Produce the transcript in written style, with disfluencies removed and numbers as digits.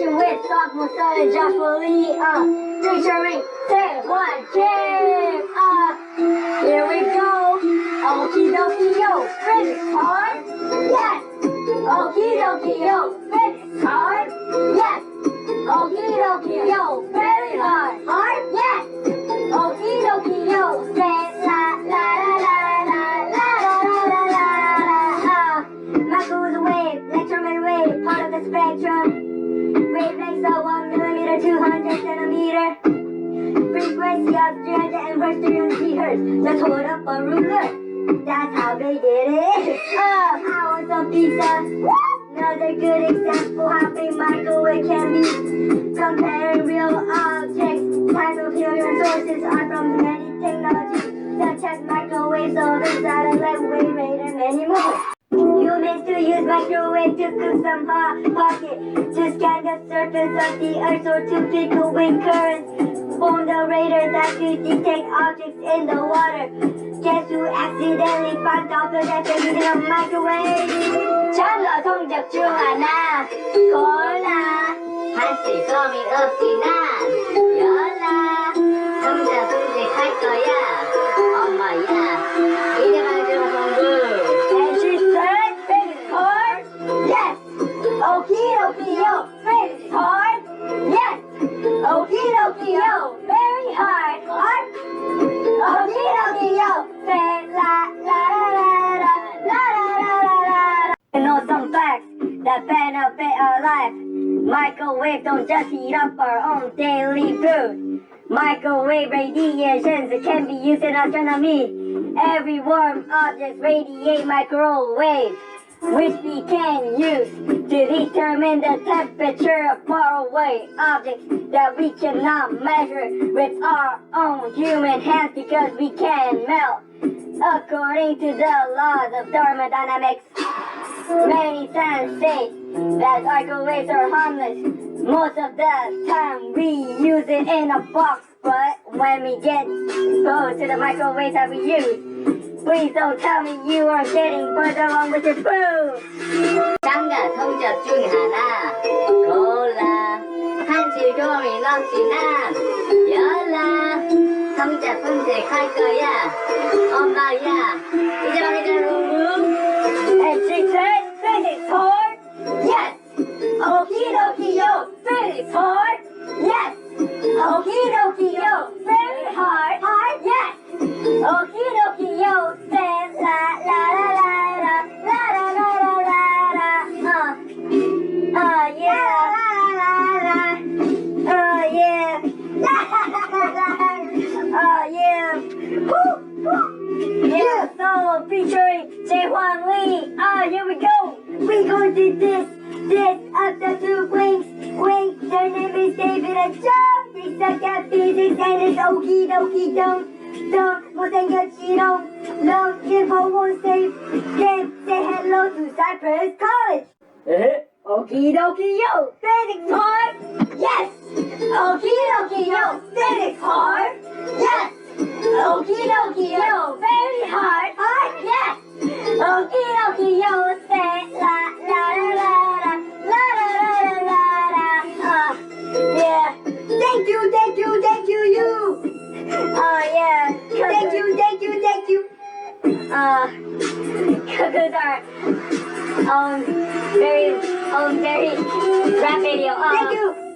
session with sophomore son Joshua Lee. Featuring Say One Kid. Here we go. Okie dokie yo, physics hard. Yes. Okie dokie yo, physics hard. Yes. Okie dokie yo, very hard. Hard. Yes. Okie dokie yo, say la la la la la la la la la. Michael is a wave, electromagnetic wave, part of the spectrum. Wavelengths of 1 millimeter, 200 centimeter. Frequency of 300 and first 300 gigahertz. Let's hold up a ruler. That's how big it is. Hours of pizza. Another good example how big microwave can be. Comparing real objects. Types of human sources are from many technologies, such as microwaves, ovens, satellite, wave radar, and many more. Humans to use microwave to cook some hot pocket, to scan the surface of the earth or to pickle wind currents. Form the radar that could detect objects in the water. Guess who accidentally found dolphins after using a microwave? 참가 성적 중 하나 골라 한치 범위 없이 난 연락 성자 성직할 거야 엄마야 이제만 좀 공부. And she said physics hard? Yes. Okie dokie yo, physics hard? Yes. Okie dokie yo, very hard. Hard? Okie dokie yo, say la la la la la la la la la. You know some facts that benefit our life. Microwave don't just heat up our own daily food. Microwave radiations can be used in astronomy. Every warm object radiate microwave, which we can use to determine the temperature of faraway objects that we cannot measure with our own human hands because we can melt. According to the laws of thermodynamics, many scientists say that microwaves are harmless. Most of the time we use it in a box, but when we get exposed to the microwaves that we use, please don't tell me you are getting further along with your food. 참가 성적 중 하나 골라 한치 종이 넘지 난 연락 성적 선택할 거야 엄마야 이제만 이제 공부. And she said physics hard? Yes. Okie dokie yo, physics hard? Yes. Okie dokie yo, very hard. Hard? Yes. Okie dokie yo, say la la la la la la la la la la. Yeah. La la la la. Yeah. Yeah. Woo. Yeah. So featuring Jae-Hwan Lee. Here we go. We gonna do this of the two wings. Their name is David and John. They suck at physics and it's okie dokie don't 못생겼지롱. Long info won't save game. Say hello to Cypress College. Okie dokie yo, physics hard? Yes. Okie dokie yo, physics hard? Yes. Okie dokie yo, very hard. Hard? Yes. Okie dokie yo, say la la la la la la la la la la. Yeah. Thank you you. Yeah. Thank you. Because our very rap video. Thank you.